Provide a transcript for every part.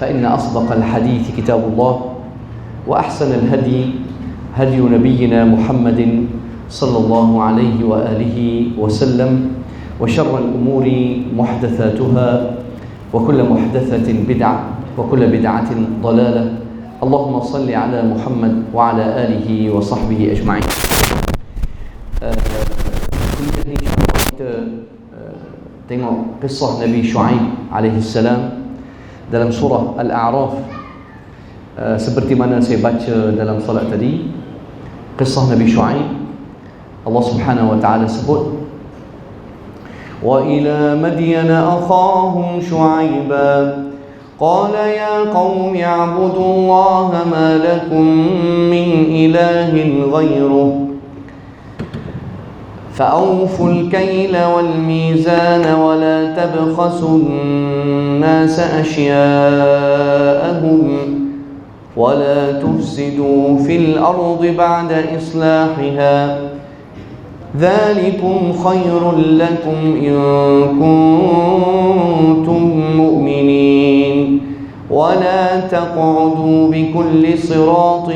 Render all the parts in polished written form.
فإن أصدق الحديث كتاب الله وأحسن الهدي هدي نبينا محمد صلى الله عليه وآله وسلم وشر الأمور محدثاتها وكل محدثة بدعة وكل بدعة ضلالة. اللهم صل على محمد وعلى آله وصحبه أجمعين. Kita tengok kisah Nabi Shu'aib alaihi salam dalam surah Al-A'raf. Seperti mana saya baca dalam solat tadi, kisah Nabi Shu'aib, Allah Subhanahu wa taala sebut, wa ila madyana akhahum Shu'aiba qala ya qaumi i'budullaha ma lakum min ilahin ghairuh فأوفوا الكيل والميزان ولا تبخسوا الناس أشياءهم ولا تفسدوا في الأرض بعد إصلاحها ذلكم خير لكم إن كنتم مؤمنين ولا تقعدوا بكل صراط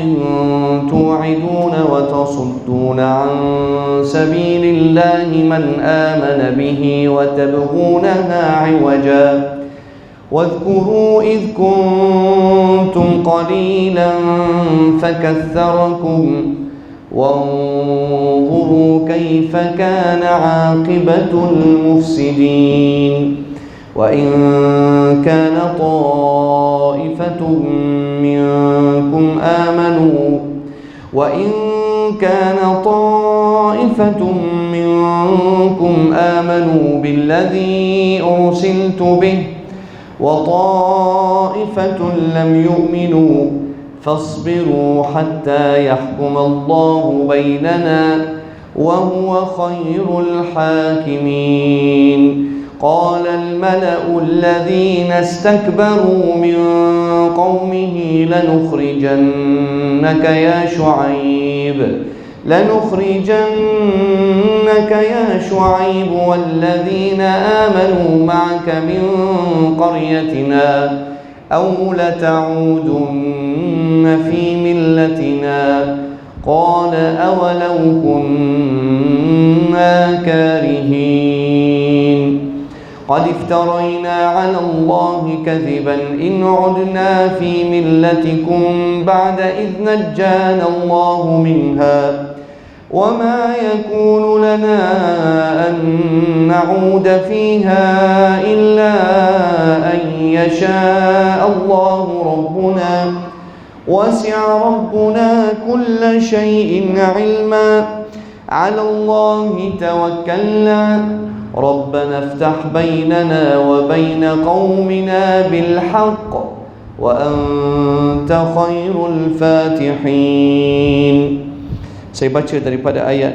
توعدون وتصدون عن سبيل الله من آمن به وتبغونها عوجا واذكروا إذ كنتم قليلا فكثركم وانظروا كيف كان عاقبة المفسدين وإن كان طائفة منكم آمنوا بالذي أرسلت به وطائفة لم يؤمنوا فاصبروا حتى يحكم الله بيننا وهو خير الحاكمين قال الملأ الذين استكبروا من قومه لنخرجنك يا شعيب والذين آمنوا معك من قريتنا أو لتعودن في ملتنا قال أولو كنا كارهين قد افترينا على الله كذبا إن عدنا في ملتكم بعد إذ نجانا الله منها وما يكون لنا أن نعود فيها إلا أن يشاء الله ربنا وسع ربنا كل شيء علما على الله توكلنا ربنا افتح بيننا وبين قومنا بالحق وأنت خير الفاتحين. Saya baca daripada ayat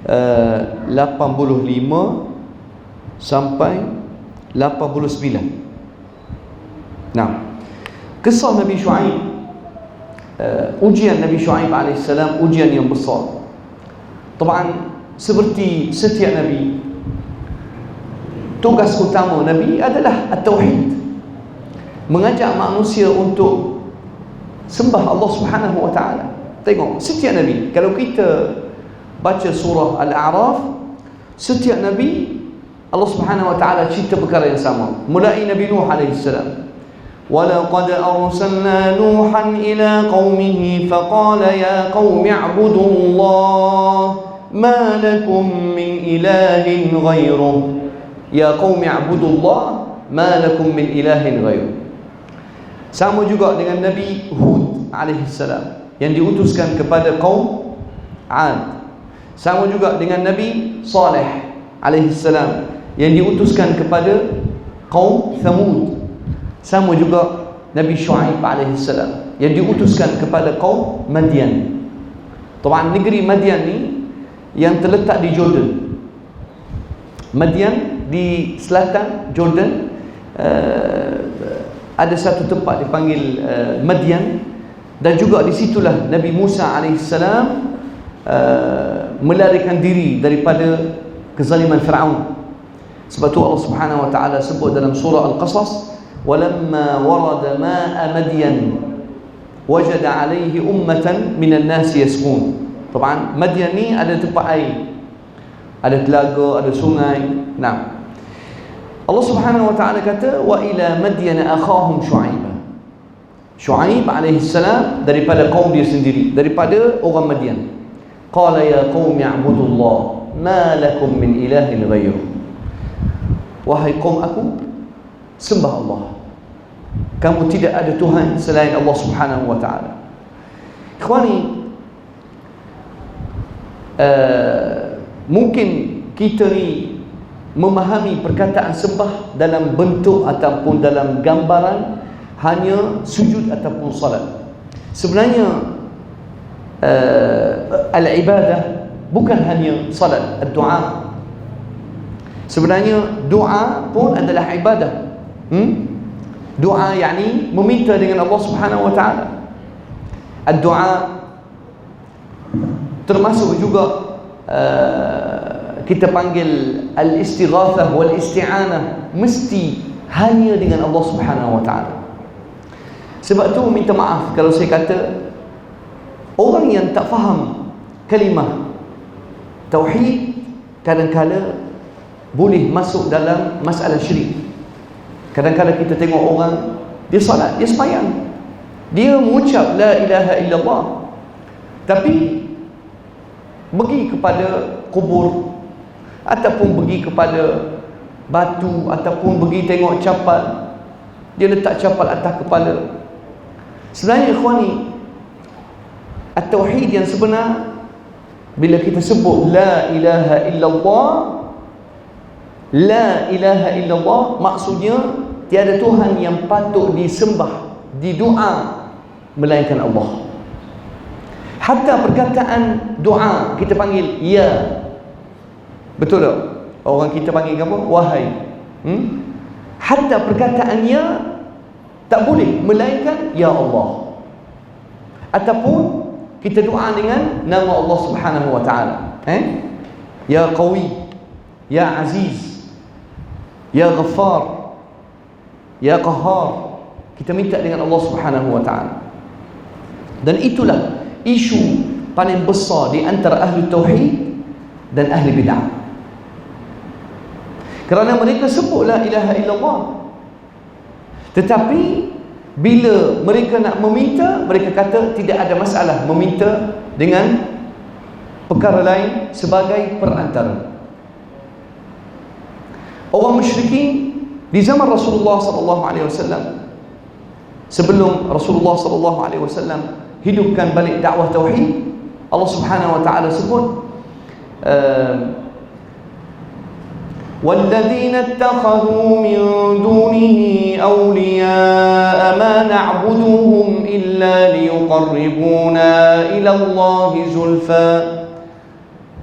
85 sampai 89. Nah, kisah Nabi Shu'aib, ujian Nabi Shu'aib AS, ujian yang besar. Taban, seperti setiap Nabi, tugas utama Nabi adalah at-tauhid, mengajak manusia untuk sembah Allah Subhanahu wa taala. Tengok, setiap Nabi, kalau kita baca surah Al-A'raf, setiap Nabi Allah Subhanahu wa taala cerita perkara yang sama. Mulai Nabi Nuh alaihi salam, وَلَقَدْ أَرْسَلْنَا نُوحًا إِلَى قَوْمِهِ فَقَالَ يَا قَوْمِ اعْبُدُوا اللَّهَ مَا لَكُمْ مِنْ إِلَهٍ غَيْرُهُ يَا قَوْمِ اعْبُدُوا اللَّهَ مَا لَكُمْ مِنْ إِلَهٍ غَيْرُهُ. Sama juga dengan Nabi Hud alaihi salam yang diutuskan kepada kaum Ad. Sama juga dengan Nabi Saleh alaihi salam yang diutuskan kepada kaum Thamud. Sama juga Nabi Shu'aib alaihi salam yang diutuskan kepada kaum Madian. Taban, negeri Madian ni yang terletak di Jordan. Madian di selatan Jordan, ada satu tempat dipanggil Madian, dan juga di situlah Nabi Musa alaihissalam melarikan diri daripada kezaliman Firaun. Sebab tu Allah Subhanahu wa taala sebut dalam surah Al-Qasas, walamma warada ma'a madyan wajada alaihi ummatan minan nasi yasqun. Taban Madyan ni ada tempat air, ada telaga, ada sungai. Nah, Allah Subhanahu wa taala kata wa ila madyan akhahum Shu'aib. Shu'aib alaihi salam daripada kaum dia sendiri, daripada orang Madyan. Qala ya qaumi i'budullah ma lakum min ilahin ghairuh. Wahai kaum aku, sembah Allah. Kamu tidak ada Tuhan selain Allah Subhanahu wa taala. Ikhwani, mungkin kita ni memahami perkataan sembah dalam bentuk ataupun dalam gambaran hanya sujud ataupun salat. Sebenarnya al-ibadah bukan hanya salat, doa. Sebenarnya doa pun adalah ibadah. Doa yakni meminta dengan Allah Subhanahu wa taala. Doa termasuk juga kita panggil al-istighathah wal isti'anah, mesti hanya dengan Allah Subhanahu wa taala. Sebab tu minta maaf kalau saya kata orang yang tak faham kalimah tauhid kadang-kala boleh masuk dalam masalah syirik. Kadang-kadang kita tengok orang dia salat, dia sembahyang, dia mengucap la ilaha illallah, tapi pergi kepada kubur ataupun pergi kepada batu ataupun pergi tengok capal, dia letak capal atas kepala. Sebenarnya ikhwani, at-tauhid yang sebenar bila kita sebut la ilaha illallah, la ilaha illallah maksudnya tiada Tuhan yang patut disembah, didoa melainkan Allah. Hatta perkataan doa kita panggil ya. Betul tak? Orang kita panggil apa? Wahai. Hatta perkataannya tak boleh melainkan ya Allah. Ataupun kita doa dengan nama Allah Subhanahu wa taala. Ya Qawi, ya Aziz, ya Ghaffar, ya Qahhar. Kita minta dengan Allah Subhanahu wa taala. Dan itulah isu paling besar di antara ahli tauhid dan ahli bid'ah. Kerana mereka sebut la ilaha illallah, tetapi bila mereka nak meminta, mereka kata tidak ada masalah meminta dengan perkara lain sebagai perantara. Orang musyrikin di zaman Rasulullah sallallahu alaihi wasallam, sebelum Rasulullah sallallahu alaihi wasallam hidupkan balik dakwah tauhid, Allah Subhanahu wa taala sebut وَالَّذِينَ اتَّخَذُوا مِن دُونِهِ أَوْلِيَاءَ مَا نَعْبُدُهُمْ إِلَّا لِيُقَرِّبُونَا إِلَى اللَّهِ زُلْفَى.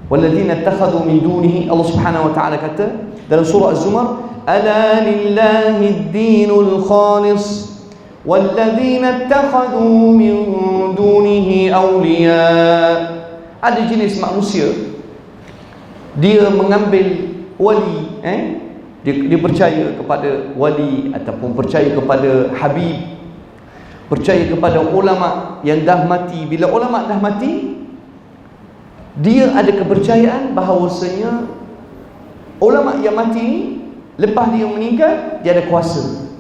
وَالَّذِينَ اتَّخَذُوا مِن دُونِهِ, Allah Subhanahu wa taala kata dalam surah Az-Zumar, أَلَا لِلَّهِ الدِّينُ الْخَالِصُ وَالَّذِينَ اتَّخَذُوا مِن دُونِهِ أَوْلِيَاءَ. Ada jenis manusia dia mengambil wali, dia percaya kepada wali ataupun percaya kepada habib, percaya kepada ulama yang dah mati. Bila ulama dah mati, dia ada kepercayaan bahawasanya ulama yang mati ni lepas dia meninggal dia ada kuasa,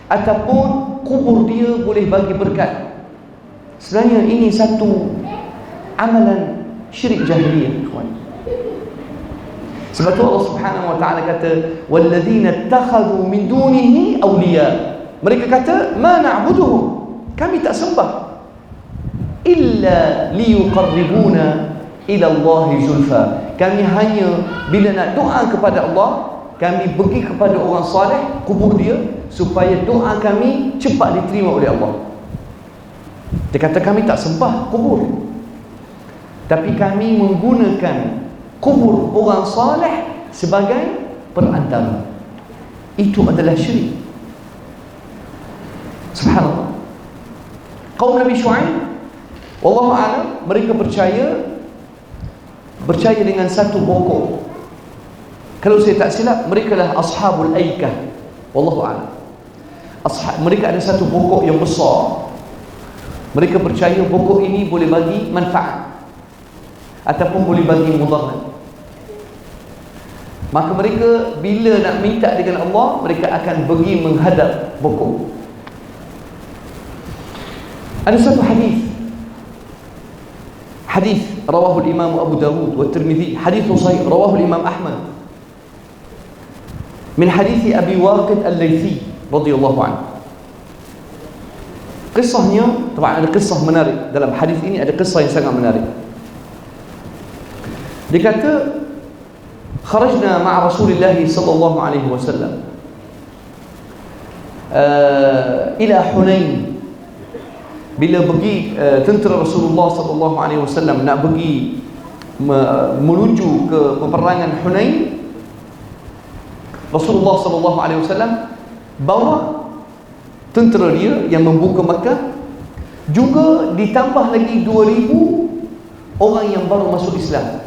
ataupun kubur dia boleh bagi berkat. Sebenarnya ini satu amalan syirik jahiliyah, kawan. Sebab tu Allah Subhanahu wa taala kata walladzina ittakhadhu min dunihi awliya. Mereka kata ma na'buduhum, kami tak sembah illa liyuqarribuna ila Allahi zulfa. Kami hanya bila nak doa kepada Allah, kami pergi kepada orang saleh, kubur dia, supaya doa kami cepat diterima oleh Allah. Dia kata kami tak sembah kubur, tapi kami menggunakan kubur orang saleh sebagai perantara. Itu adalah syirik. Subhanallah. Kaum Nabi Shu'aib, wallahu a'lam, mereka percaya dengan satu pokok. Kalau saya tak silap, mereka lah ashabul aikah, wallahu a'lam. Mereka ada satu pokok yang besar. Mereka percaya pokok ini boleh bagi manfaat ataupun boleh bagi mudarat. Maka mereka bila nak minta dengan Allah, mereka akan pergi menghadap pokok. Ada satu hadis rawahu Imam Abu Dawud wa Tirmidzi, hadis sahih rawahu Imam Ahmad min hadis Abi Waqid Al-Laythi radhiyallahu anhu. Kisahnya, ada kisah menarik dalam hadis ini, ada kisah yang sangat menarik. Dia kata, kharajna ma'a Rasulillah sallallahu alaihi wasallam ila Hunain. Bila pergi tentera Rasulullah sallallahu alaihi wasallam nak pergi menuju ke peperangan Hunain, Rasulullah sallallahu alaihi wasallam bawa tentera dia yang membuka Makkah, juga ditambah lagi 2,000 orang yang baru masuk Islam.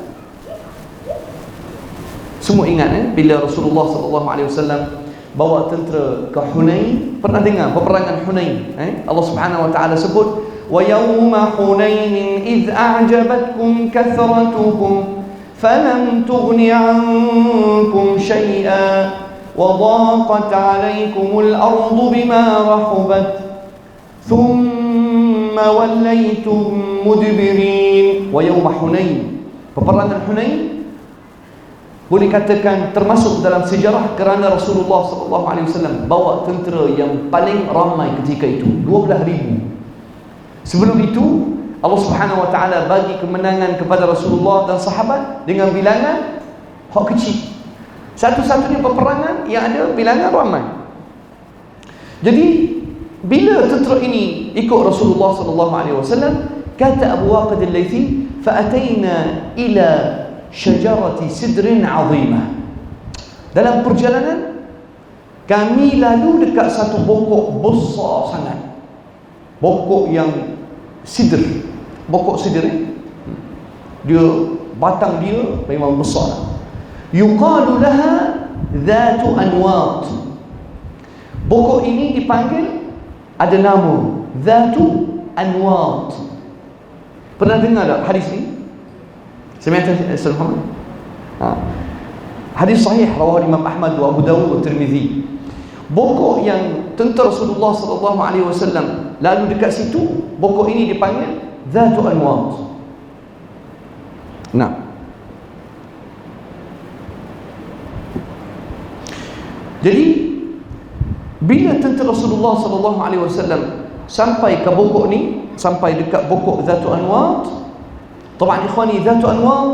Semua ingat bila Rasulullah sallallahu alaihi wasallam bawa tentera ke Hunain. Pernah dengar peperangan Hunain? Allah Subhanahu wa taala sebut, wa yawma Hunain idh a'jabatkum kathratukum falam tughni 'ankum shay'an wa dhaqat 'alaykumul ardu bima rahabat thumma wallaytum mudbirin. Wa yawma Hunain, peperangan Hunain boleh katakan termasuk dalam sejarah kerana Rasulullah SAW bawa tentera yang paling ramai ketika itu, 12,000. Sebelum itu Allah Subhanahu Wa Taala bagi kemenangan kepada Rasulullah dan sahabat dengan bilangan hak kecil. Satu-satunya peperangan yang ada bilangan ramai. Jadi bila tentera ini ikut Rasulullah SAW, kata Abu Waqid Al-Laythi, fa'atayna ila syajarati sidrin azimah. Dalam perjalanan kami lalu dekat satu pokok besar sangat, pokok yang sidr. Pokok sidr dia batang dia memang besar. Yuqalu laha dhatu anwat. Pokok ini dipanggil, ada nama dhatu anwat. Pernah dengar tak hadis ni? Hadis sahih rawahu Imam Ahmad wa Abu Dawud wa Tirmidzi. Pokok yang tentera Rasulullah sallallahu alaihi wasallam lalu dekat situ, pokok ini dipanggil Dhatu Anwat. Nah, jadi bila tentera Rasulullah sallallahu alaihi wasallam sampai ke pokok ni, sampai dekat pokok Dhatu Anwat, طبعا إخواني ذات أنواط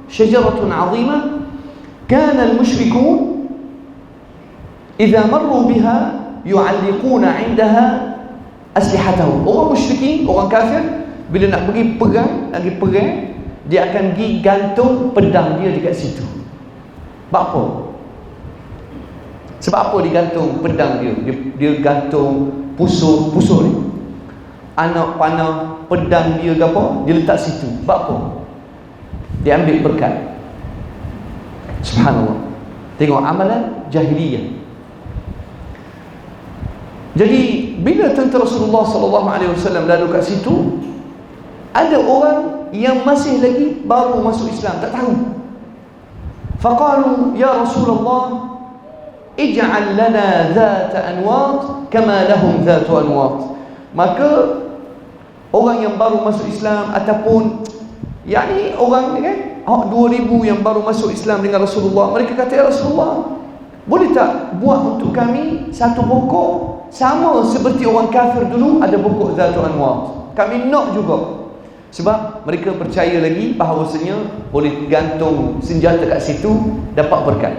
شجرة عظيمة كان المشركون إذا مروا بها يعلقون عندها أسلحتهم. Orang musyrikin, orang kafir, bila nak pergi perang, dia akan pergi gantung pedang dia dekat situ. Sebab apa? Sebab apa digantung pedang dia? Dia gantung pusuk ni, anak panah pedang dia ke apa, dia letak situ. Sebab apa? Dia ambil berkat. Subhanallah. Tengok amalan jahiliyah. Jadi bila tentera Rasulullah sallallahu alaihi wasallam lalu kat situ, ada orang yang masih lagi baru masuk Islam, tak tahu. Faqalu ya Rasulullah, ij'al lana dhata anwat kama lahum dhatu anwat. Maka orang yang baru masuk Islam ataupun yakni orang ni kan 2,000 yang baru masuk Islam dengan Rasulullah, mereka kata, ya Rasulullah, boleh tak buat untuk kami satu pokok sama seperti orang kafir dulu ada pokok Dhatu Anwat. Kami nak juga. Sebab mereka percaya lagi bahawasanya boleh gantung senjata kat situ dapat berkat.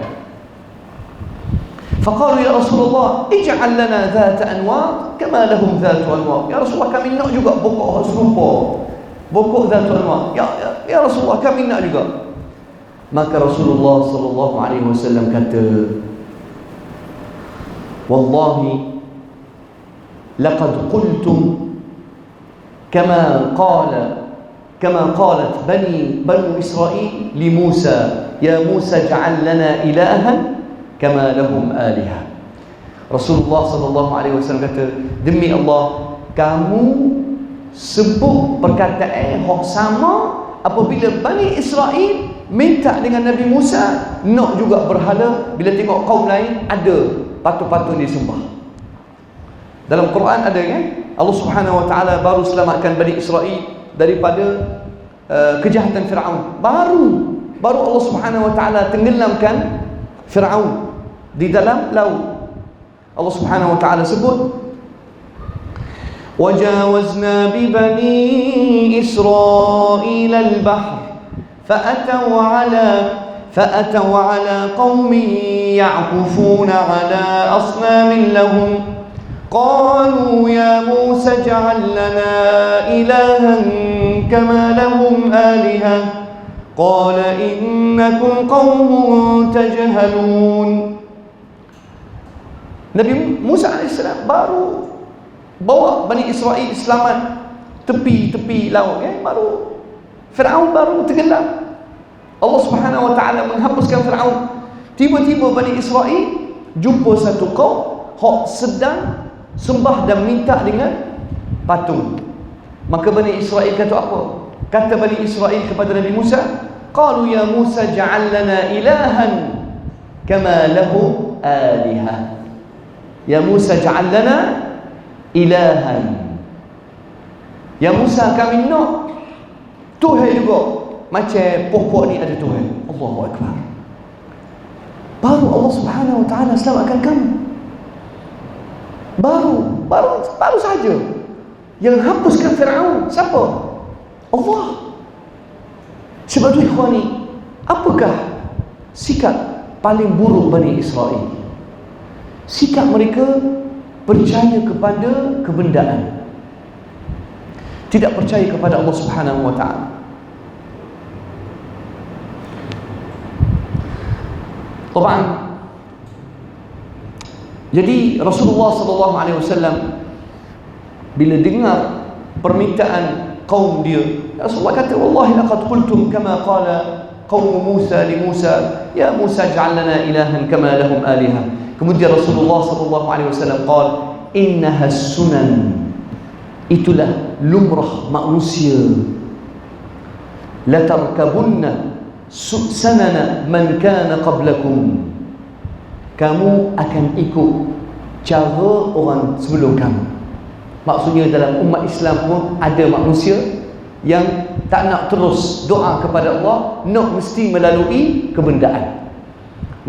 Faqalu ya Rasulullah, ij'al lana dhata anwat kama lahum dhatu anwat. Ya Rasulullah, kami nak juga pokok serupa, pokok dhatu anwat. Ya Rasulullah, kami nak juga. Maka Rasulullah sallallahu alaihi wasallam kata, wallahi laqad qultum kama qalat banu Israil li Musa, ya Musa ja'al lana ilahan kama lahum aliha. Rasulullah SAW kata, demi Allah, kamu sebut perkataan yang sama apabila Bani Israel minta dengan Nabi Musa nak juga berhala bila tengok kaum lain ada patung-patung disembah. Dalam Quran ada kan, Allah Subhanahu Wa Taala baru selamatkan Bani Israel daripada kejahatan Firaun. Baru Allah Subhanahu Wa Taala tenggelamkan Firaun di dalam laut. Allah Subhanahu Wa Taala sebut, وَجَاوَزْنَا بِبَنِي إِسْرَائِيلَ الْبَحْرَ فأتوا على قوم يعكفون على أصنام لهم قالوا يا موسى اجعل لنا إلها كما لهم آلهة قال إنكم قوم تجهلون. Nabi Musa AS baru bawa Bani Israel selamat tepi laut ya, baru Firaun baru tenggelam. Allah Subhanahu Wa Taala menghapuskan Firaun. Tiba-tiba Bani Israel jumpa satu kaum hak sedang sembah dan minta dengan patung. Maka Bani Israel kata apa? Kata Bani Israel kepada Nabi Musa, qalu ya Musa ja'al lana ilahan kama lahu alihah. Ya Musa ja'al lana ilahan. Ya Musa, kami nak Tuhan juga macam pokok ni ada Tuhan. Allahu Akbar. Baru Allah Subhanahu Wa Taala selamatkan kamu. Baru saja. Yang hapuskan Firaun siapa? Allah. Sebab tu ikhwani, apakah sikap paling buruk Bani Israel? Sikap mereka percaya kepada kebendaan, tidak percaya kepada Allah Subhanahu Wa Taala. Taban, jadi Rasulullah SAW bila dengar permintaan kaum dia, Rasulullah kata, wallahi laqad qultum kama qala qaum Musa li Musa, ya Musa ij'al lana ilahan kama lahum alihah. Kemudian Rasulullah SAW qala, innaha sunan, itulah lumrah manusia, la tarkabunna sanana man kana qablakum, kamu akan ikut cara orang sebelum kamu. Maksudnya dalam umat Islam pun ada manusia yang tak nak terus doa kepada Allah, nak mesti melalui kebendaan,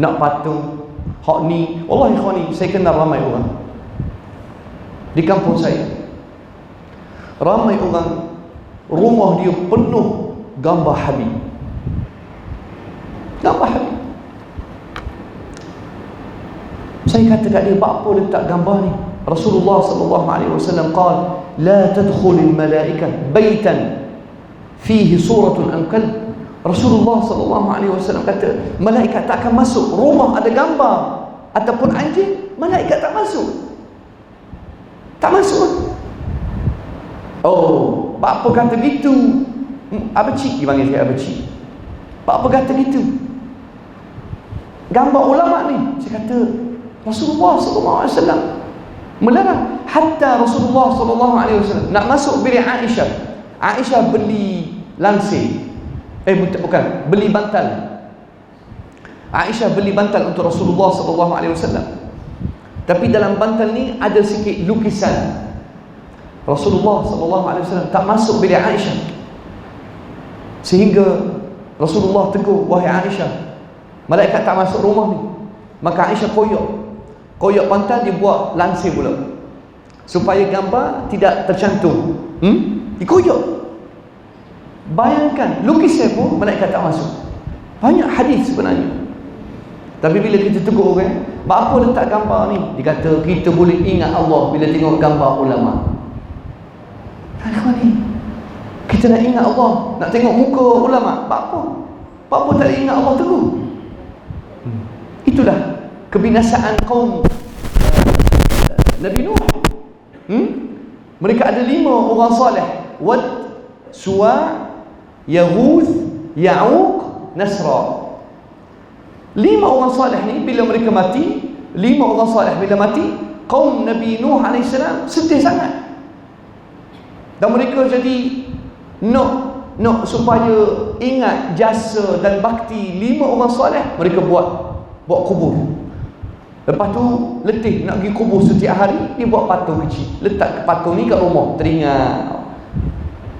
nak patung hak ni. Wallahi ikhwani, saya kenal ramai orang di kampung saya, ramai orang rumah dia penuh gambar Habib. Gambar Habib. Saya kata kat dia, apa letak gambar ni? Rasulullah SAW qala, la tadkhulul malaikah baitan fihi suratun an kalb. Rasulullah SAW kata, malaikat tak akan masuk rumah ada gambar ataupun anjing. Malaikat tak masuk. Tak masuk. Oh, apa kata gitu? Abacik, dia panggil saya abacik. Apa kata gitu? Gambar ulama ni. Saya kata, Rasulullah SAW melarang. Hatta Rasulullah SAW nak masuk bilik Aisyah, Aisyah beli langsir, bukan, beli bantal. Aisyah beli bantal untuk Rasulullah SAW. Tapi dalam bantal ni ada sikit lukisan. Rasulullah SAW tak masuk bilik Aisyah, sehingga Rasulullah tegur, wahai Aisyah, malaikat tak masuk rumah ni. Maka Aisyah koyok bantal, dia buat lansir pula supaya gambar tidak tercantum. Dikoyok. Bayangkan, lukisan pun malaikat tak masuk. Banyak hadis sebenarnya. Tapi bila kita tegur orang, apa letak gambar ni? Dia kata, kita boleh ingat Allah bila tengok gambar ulama. Ni, kita nak ingat Allah, nak tengok muka ulama, apa tak boleh ingat Allah tegur. Itulah kebinasaan kaum Nabi Nuh. Mereka ada 5 orang saleh: Wad, Suwa', Yaghuth, Ya'uq, Nasra. 5 orang saleh ni bila mereka mati, 5 orang salih bila mati, kaum Nabi Nuh AS sedih sangat. Dan mereka jadi nak supaya ingat jasa dan bakti 5 orang salih, mereka buat kubur. Lepas tu letih nak pergi kubur setiap hari, dia buat patung kecil, letak patung ni kat rumah, teringat.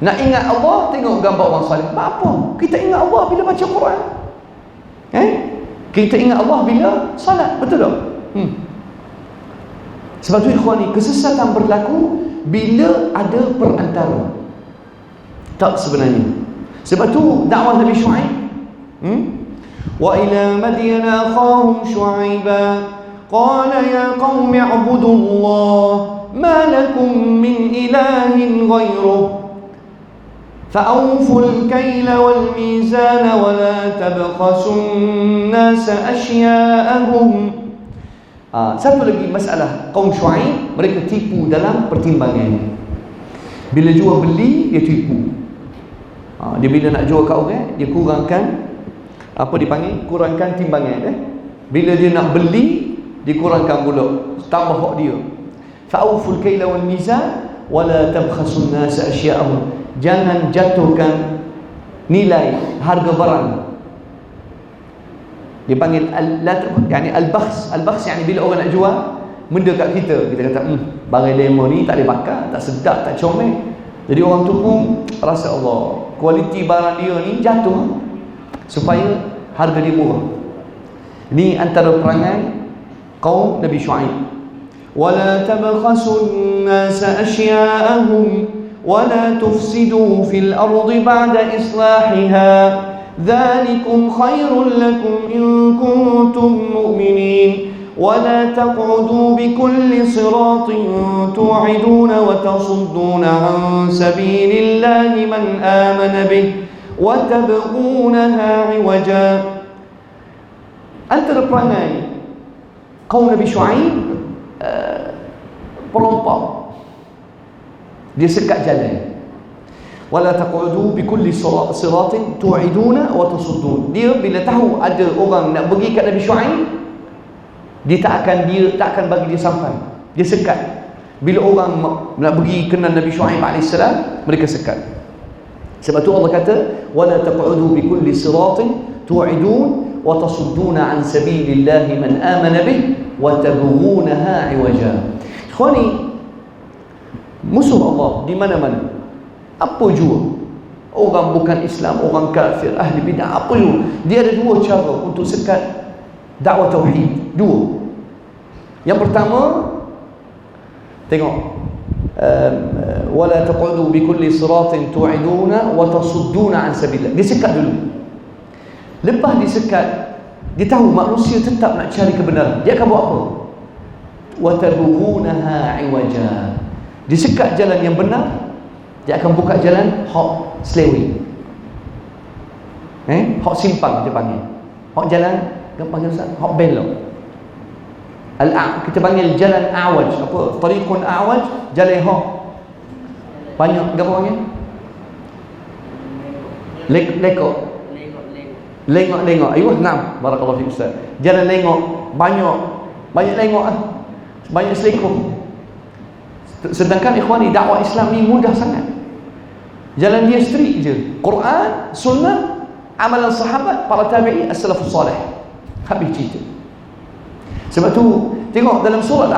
Nak ingat Allah, tengok gambar orang salih. Apa? Kita ingat Allah bila baca Quran. Kita ingat Allah bila salat, betul tak? Sebab tu ikhwani, kesesatan berlaku bila ada perantara. Tak sebenarnya. Sebab tu dakwah Nabi Syuaib. Wa ila Madyana akhahum Syuaiba qala ya qaumi i'budullah ma lakum min ilahin ghairuh فأوفوا الكيل والميزان ولا تبخسوا الناس أشياءهم. Satu lagi masalah kaum Syuaib, mereka tipu dalam pertimbangan. Bila jual beli, dia tipu. Dia bila nak jual kat orang, dia kurangkan, apa dipanggil, kurangkan timbangan. Bila dia nak beli, dia kurangkan pula, tambah hak dia. Fa'awful kaila wal mizan wala tabkhasun nas asya'ahum. Jangan jatuhkan nilai harga barang. Dia panggil al-bakhs. Al-bakhs yani bila orang nak jual benda kat kita, kita kata barang demo ni tak boleh bakar, tak sedap, tak comel. Jadi orang tu pun rasa Allah, kualiti barang dia ni jatuh supaya harga dia murah. Ini antara perangai kaum Nabi Syuaib. Wala tabkhasun nas asya'ahum ولا تفسدوا في الأرض بعد إصلاحها ذلكم خير لكم إن كنتم مؤمنين ولا تقعدوا بكل صراط توعدون وتصدون عن سبيل الله من آمن به وتبغونها عوجا. Antara perangai kaum Nabi Syuaib, perompak. Dia sekat jalan. Wala taqudu bi kulli siratin tu'iduna wa tasuddun. Dia bila tahu ada orang nak pergi kat Nabi Syuaib, dia tak akan bagi dia sampai. Dia sekat. Bila orang nak pergi kenal Nabi Syuaib AS, mereka sekat. Sebab tu Allah kata wala taqudu bi kulli siratin tu'idun wa tasudduna an sabilillahi man amana bih wa tabghunaha 'iwaja. Ikhwani, musuh Allah di mana-mana. Apa jua, orang bukan Islam, orang kafir, ahli bidah, apa jua, dia ada dua cara untuk sekat dakwah tauhid. Dua. Yang pertama, tengok, wala taqudu bi kulli siratin tu'iduna wa tasudduna an sabilillah. Dia sekat dulu. Lepas disekat, dia tahu manusia tetap nak cari kebenaran. Dia akan buat apa? Wa tabghunaha 'iwaja. Disekat jalan yang benar, dia akan buka jalan hak selewing, hak simpang kita panggil, hak jalan kita panggil hak belok. Kita panggil jalan awaj, apa? Tariqun awaj, jalan hak banyak apa panggil? Lengok. Ayuh, nam. Barakallahu fiik Ustaz. Jalan lengok, banyak lengok banyak selekong. Sedangkan ikhwani, dakwah Islam ni mudah sangat. Jalan dia straight je. Quran, sunnah, amalan sahabat, para tabi'in, as-salafus salih. Habis cerita. Sebab tu tengok dalam surah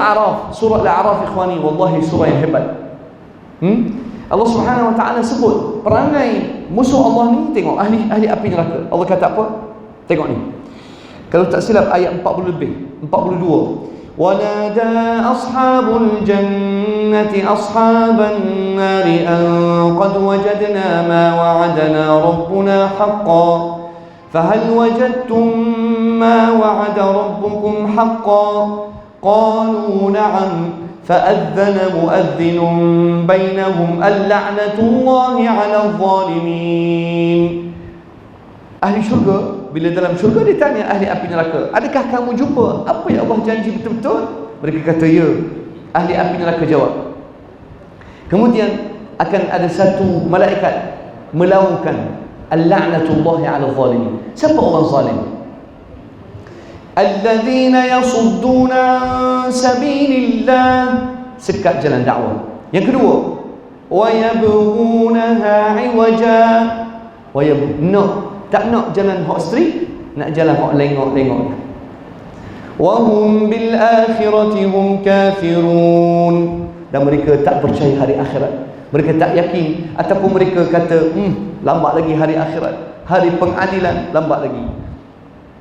Al-A'raf ikhwani, wallahi surah yang hebat. Allah Subhanahu wa taala sebut perangai musuh Allah ni, tengok ahli api neraka. Allah kata apa? Tengok ni. Kalau tak silap ayat 40 lebih, 42. ونادى أصحاب الجنة أصحاب النار أن قد وجدنا ما وعدنا ربنا حقا فهل وجدتم ما وعد ربكم حقا قالوا نعم فأذن مؤذن بينهم اللعنة الله على الظالمين. Ahli syurga, bila dalam syurga ditanya ahli api neraka, adakah kamu jumpa apa yang Allah janji betul-betul? Mereka kata ya. Ahli api neraka jawab. Kemudian akan ada satu malaikat melaungkan al-la'natullahi 'ala zalimin. Siapa orang zalim? alladzina yasudduna an sabilillah, sekat jalan dakwah. Yang kedua, wa yabghunaha 'iwaja, tak nak jalan hak straight, nak jalan hak lengok-lengok. Wa hum bil akhirati hum kafirun, dan mereka tak percaya hari akhirat. Mereka tak yakin, ataupun mereka kata lambat lagi hari akhirat, hari pengadilan lambat lagi.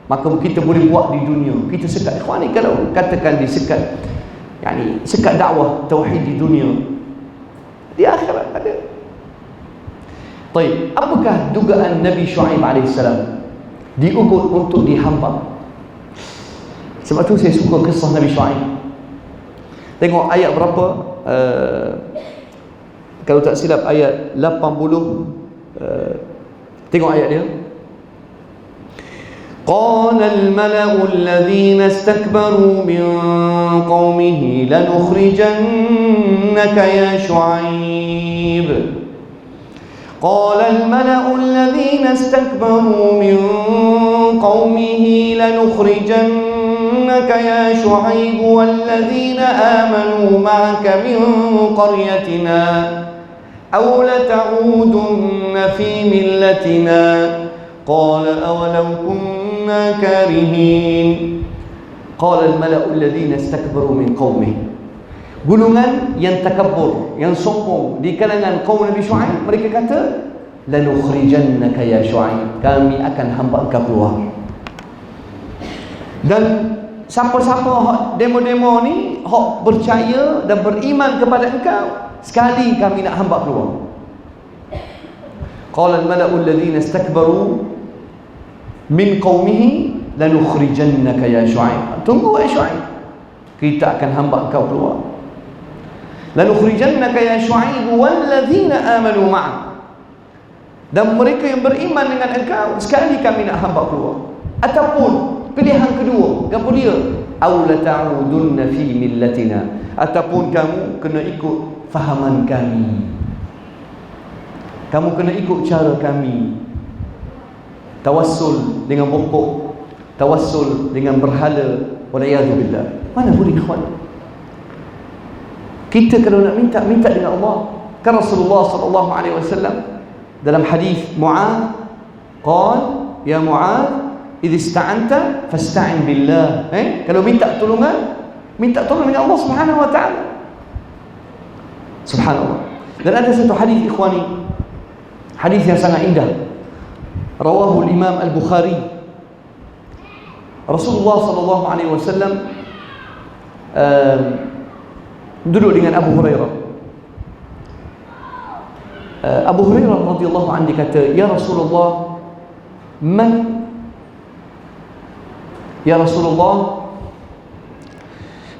Maka kita boleh buat di dunia, kita sekat. Ikhwan ni kalau katakan disekat, yani sekat dakwah tauhid di dunia, di akhirat ada. Baik, apakah dugaan Nabi Syuaib AS diugut untuk dihamba? Sebab tu saya suka kisah Nabi Syuaib. Tengok ayat berapa, kalau tak silap ayat 80. Tengok ayat dia. قال الملأ الذين استكبروا من قومه لنخرجنك يا شعيب. قال الملأ الذين استكبروا من قومه لنخرجنك يا شعيب والذين آمنوا معك من قريتنا أو لتعودن في ملتنا. قال أولو كنا كارهين. قال الملأ الذين استكبروا من قومه. Golongan yang takabur, yang sombong di kalangan kaum Nabi Syuaib, mereka kata, lanukhrijannaka ya Syuaib, kami akan hamba engkau keluar. Dan siapa-siapa hak demo-demo ni hak percaya dan beriman kepada engkau, sekali kami nak hamba keluar. Qala al-mala'u alladhina istakbaru min qaumihi lanukhrijannaka ya Syuaib. Tunggu ya Syuaib, kita akan hamba engkau keluar. Lanukhrijannaka ya Syuaib walladzina amanu ma'ak, dan mereka yang beriman dengan engkau sekali kami nak hamba keluar. Ataupun pilihan kedua, apa dia? Aw la ta'udunna fi millatina, ataupun kamu kena ikut fahaman kami, kamu kena ikut cara kami. Tawassul dengan pokok, tawassul dengan berhala, waliyadzubillah. Mana boleh ikhwan? Kita kalau nak minta, minta dengan Allah. Kan Rasulullah SAW dalam hadis Mu'adz, qala ya Mu'adz, idh ista'anta fasta'in billah. Kalau minta tolongan, minta tolong dengan Allah Subhanahu wa taala. Subhanallah. Dan ada satu hadis ikhwani, hadis yang sangat indah, rawahu al-Imam al-Bukhari. Rasulullah SAW duduk dengan Abu Hurairah. Abu Hurairah radhiyallahu anhu kata, ya Rasulullah, ya Rasulullah.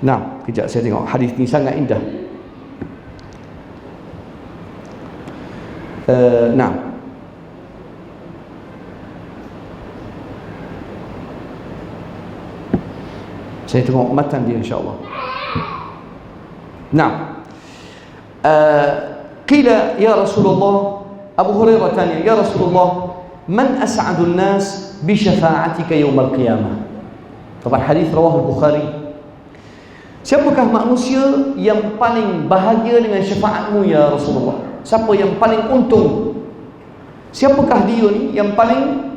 Nah, kejap saya tengok hadis ni sangat indah. Nah, saya tengok matan dia insya-Allah. Nah, qila ya Rasulullah, Abu Hurairah tanya, ya Rasulullah, man as'adun nas bi syafa'atika yaumil qiyamah. Taban hadis rawahu al-Bukhari. Siapakah manusia yang paling bahagia dengan syafaatmu ya Rasulullah? Siapa yang paling untung? Siapakah dia ni yang paling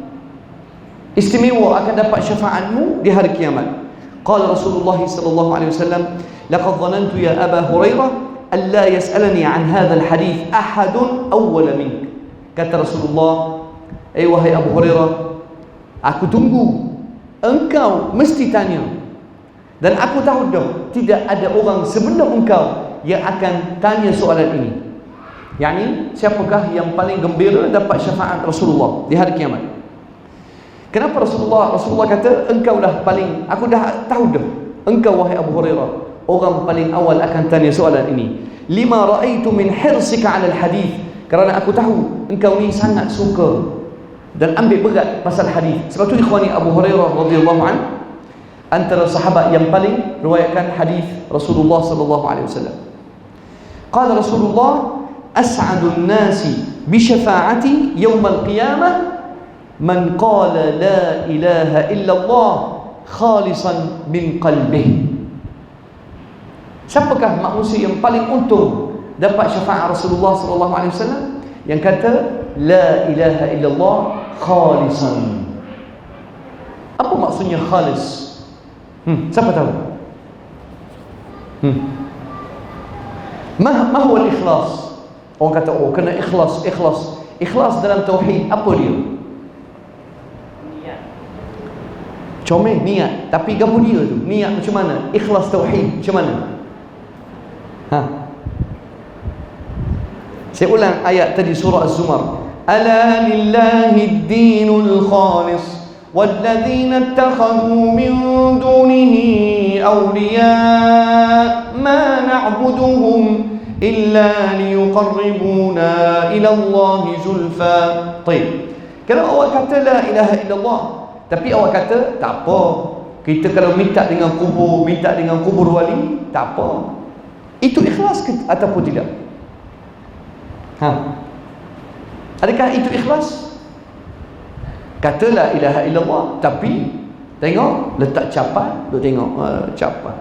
istimewa akan dapat syafaatmu di hari kiamat? Qala Rasulullah sallallahu alaihi wasallam, laqad dhanantu ya Aba Hurairah an la yas'alani an hadzal hadith ahadun awwala mink. Kata Rasulullah, wahai Abu Hurairah, aku tunggu engkau mesti tanya, dan aku tahu dah tidak ada orang sebelum engkau yang akan tanya soalan ini. Yani siapakah yang paling gembira dapat syafaat Rasulullah di hari kiamat? Kenapa Rasulullah kata engkau lah paling, aku dah tahu dah engkau wahai Abu Hurairah orang paling awal akan tanya soalan ini. Lima ra'aitu min hirsika 'ala al-hadith, kerana aku tahu engkau ni sangat suka dan ambil berat pasal hadis. Sebab tu ikhwani, Abu Hurairah radhiyallahu an antara sahabat yang paling riwayatkan hadis Rasulullah sallallahu alaihi wasallam. Qala Rasulullah, as'adun nasi bi syafa'ati yaum al-qiyamah man qala la ilaha illallah khalisan min qalbih. Siapakah manusia yang paling untung dapat syafaat Rasulullah sallallahu alaihi wasallam? Yang kata la ilaha illallah khalisan. Apa maksudnya khalis? Siapa tahu? Ma huwa al-ikhlas? Orang kata, oh kena ikhlas. Ikhlas dalam tauhid, apa dia? Niat. Comel niat, tapi gapo dia tu? Niat macam mana? Ikhlas tauhid macam mana? Saya ulang ayat tadi surah Az-Zumar. Ala lillahi ad-dinul khalis والذين اتخذوا من دونه أولياء ما نعبدهم إلا ليقربونا إلى الله زلفى. طيب, kalau awak kata la ilaha illallah, tapi awak kata tak apa, kita kalau minta dengan kubur wali, tak apa, itu ikhlas ke ataupun tidak? Adakah itu ikhlas? Kata la ilaha illallah, tapi tengok letak capan, duk tengok capan.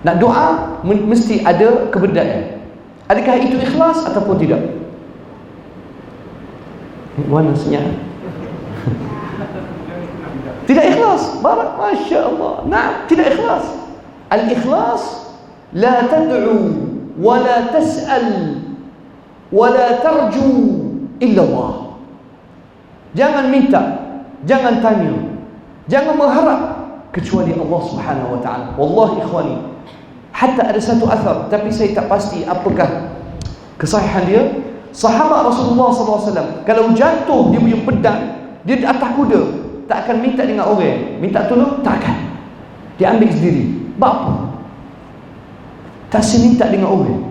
Nak doa mesti ada kebedaan. Adakah itu ikhlas ataupun tidak? Mana senyap? Tidak ikhlas. Barak, Masya Allah. Nah, tidak ikhlas. Al-ikhlas la tad'u wa la tas'al wa la tarju illa Allah. Jangan minta, jangan tanya, jangan mengharap kecuali Allah Subhanahu wa taala. Wallahi ikhwani, hatta ada satu athar, tapi saya tak pasti apakah kesahihan dia. Sahabat Rasulullah SAW, kalau jatuh dia punya pedang, dia di atas kuda, tak akan minta dengan orang, minta tolong, tak akan. Dia ambil sendiri. Bapa tak minta dengan orang.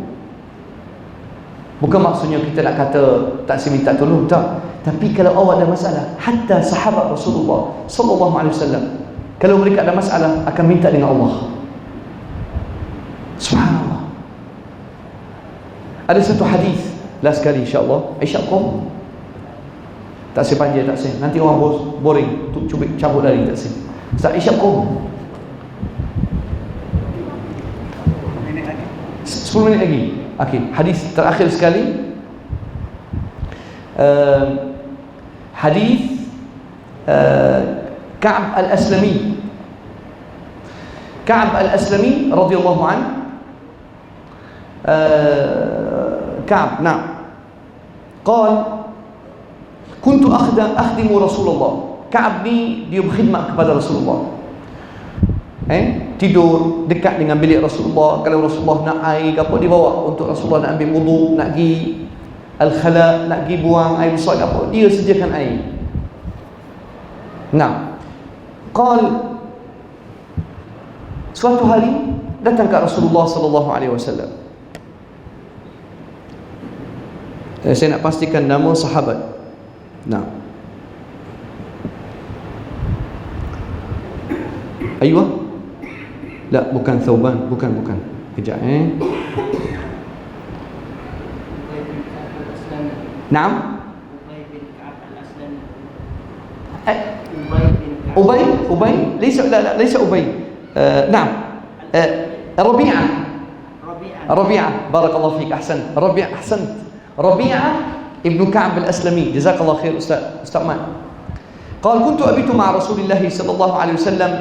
Bukan maksudnya kita nak kata tak minta tolong, tak. Tapi kalau awak ada masalah, hatta sahabat Rasulullah sallallahu alaihi wasallam, kalau mereka ada masalah akan minta dengan Allah. Subhanallah. Ada satu hadis, last kali insya-Allah, insya-Allah. Tak sepanjang, tak sen. Nanti orang boring, cuba cabut lari, tak sen. Ustaz, insya-Allah. 10 minit lagi. Okey, hadis terakhir sekali. Hadis Ka'ab al-Aslami. Ka'ab al-Aslami radhiyallahu an. Ka'ab, na'am. Qal kuntu akhdimu Rasulullah. Ka'ab ni dia berkhidmat kepada Rasulullah. Tidur dekat dengan bilik Rasulullah. Kalau Rasulullah nak air apa, dia bawa untuk Rasulullah nak ambil wudu, nak pergi al-khala, nak pergi buang air besar apa, dia sediakan air. Nah, qal suatu hari datang ke Rasulullah sallallahu alaihi wasallam. Saya nak pastikan nama sahabat. Nah, ayuh. La, bukan Thauban, bukan. Kejap Naam. Ubay? Laysa Ubay. Naam. Rabi'ah. Barakallahu fiik, ahsan. Rabi'ah ibnu Ka'ab al-Aslami. Jazakallahu khair Ustaz Mat. قال كنت أبيت مع رسول الله صلى الله عليه وسلم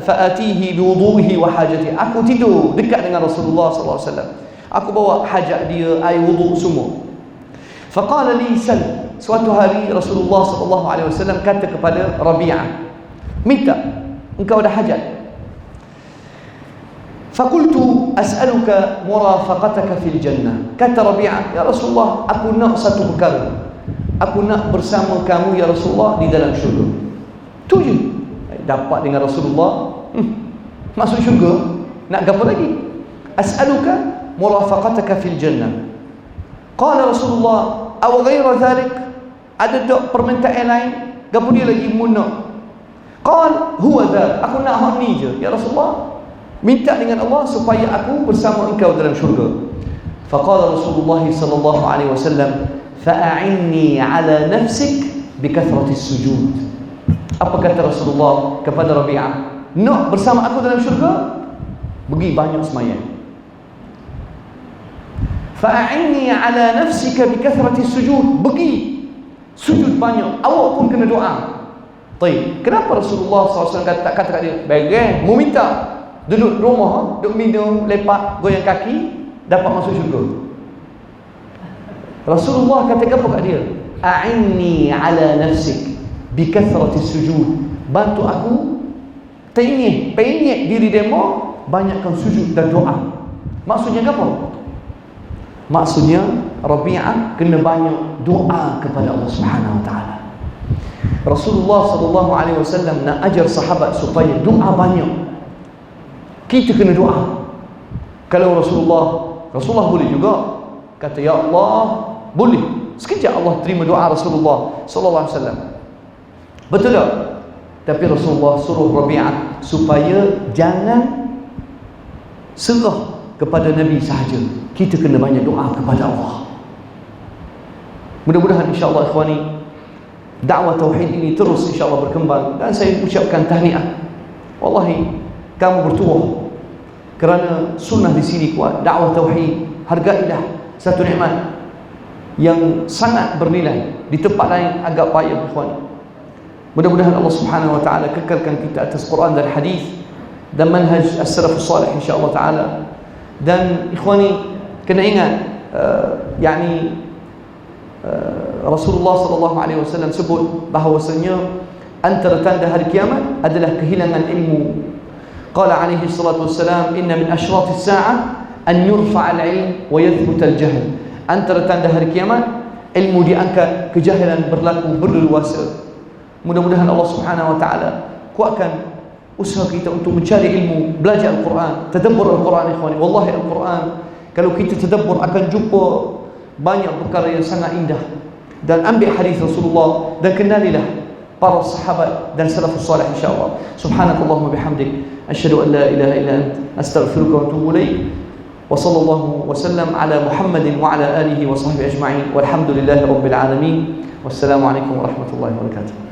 فآتيه بوضوئه وحاجته. Aku tidur dekat dengan Rasulullah sallallahu alaihi wasallam. Aku bawa hajat dia, air wudu semua. Faqala li sal. Suatu hari Rasulullah sallallahu alaihi wasallam kata kepada Rabi'ah, minta, engkau ada hajat. Faqultu as'aluka murafaqataka fil jannah. Kata Rabi'ah, ya Rasulullah, aku nak satu perkara. Aku nak bersama kamu ya Rasulullah di dalam syurga. Tu je. Dapat dengan Rasulullah, masuk syurga. Nak apa lagi? As'aluka murafaqataka fil jannah. Qala Rasulullah, aw ghayra dhalik? Ada tak permintaan lain? Gapo dia lagi nak? Qal huwa dhal. Aku nak hak ni je ya Rasulullah. Minta dengan Allah supaya aku bersama engkau dalam syurga. Faqala Rasulullah sallallahu alaihi wasallam, fa'inni ala nafsik bikathrati sujud. Apa kata Rasulullah kepada Rabi'ah? Nak bersama aku dalam syurga? Pergi banyak semayang. Fa'inni ala nafsika bikathrati sujud. Pergi sujud banyak. Awak pun kena doa. Baik. Kenapa Rasulullah SAW kata kat dia, bagai mu minta duduk rumah, duduk minum, lepak, goyang kaki, dapat masuk syurga. Rasulullah kata apa kat dia? A'inni ala nafsik bikathrati sujud. Bantu aku penyek diri demo, banyakkan sujud dan doa. Maksudnya apa? Maksudnya Rabi'ah kena banyak doa kepada Allah Subhanahu wa taala. Rasulullah sallallahu alaihi wasallam nak ajar sahabat supaya doa banyak. Kita kena doa. Kalau Rasulullah boleh juga kata ya Allah, boleh. Sekejap Allah terima doa Rasulullah sallallahu alaihi wasallam. Betul tak? Tapi Rasulullah suruh Rabi'ah supaya jangan serah kepada Nabi sahaja. Kita kena banyak doa kepada Allah. Mudah-mudahan insya-Allah ikhwani, dakwah tauhid ini terus insya-Allah berkembang, dan saya ucapkan tahniah. Wallahi kamu bertuah kerana sunnah di sini kuat. Dakwah tauhid, hargailah satu nikmat yang sangat bernilai. Di tempat lain agak payah ikhwani. Mudah-mudahan Allah Subhanahu wa taala kekalkan kita atas Quran dan hadis dan manhaj as-salafus salih insya-Allah taala. Dan ikhwani kena ingat Rasulullah sallallahu alaihi wasallam sebut bahawasanya antara tanda hari kiamat adalah kehilangan ilmu. Qala alaihi salatu wassalam, inna min ashratis sa'ah an yurfa' al-ilm wa yathbut al-jahl. Antara tanda hari kiamat, ilmu diangkat, kejahilan berlaku berleluasa. Mudah-mudahan Allah Subhanahu wa taala kuatkan usaha kita untuk mencari ilmu, belajar Al-Quran, tadabbur Al-Quran ikhwani. Wallahi Al-Quran kalau kita tadabbur akan jumpa banyak perkara yang sangat indah. Dan ambil hadis Rasulullah dan kenalilah para sahabat dan salafus salih insya-Allah. Subhanakallahumma bihamdik, asyhadu an la ilaha illa anta, astaghfiruka wa atubu ilaik. Wa sallallahu wa sallam ala Muhammadin wa ala alihi wa sahbihi ajma'in. Walhamdulillahi rabbil alamin. Wassalamu alaikum warahmatullahi wabarakatuh.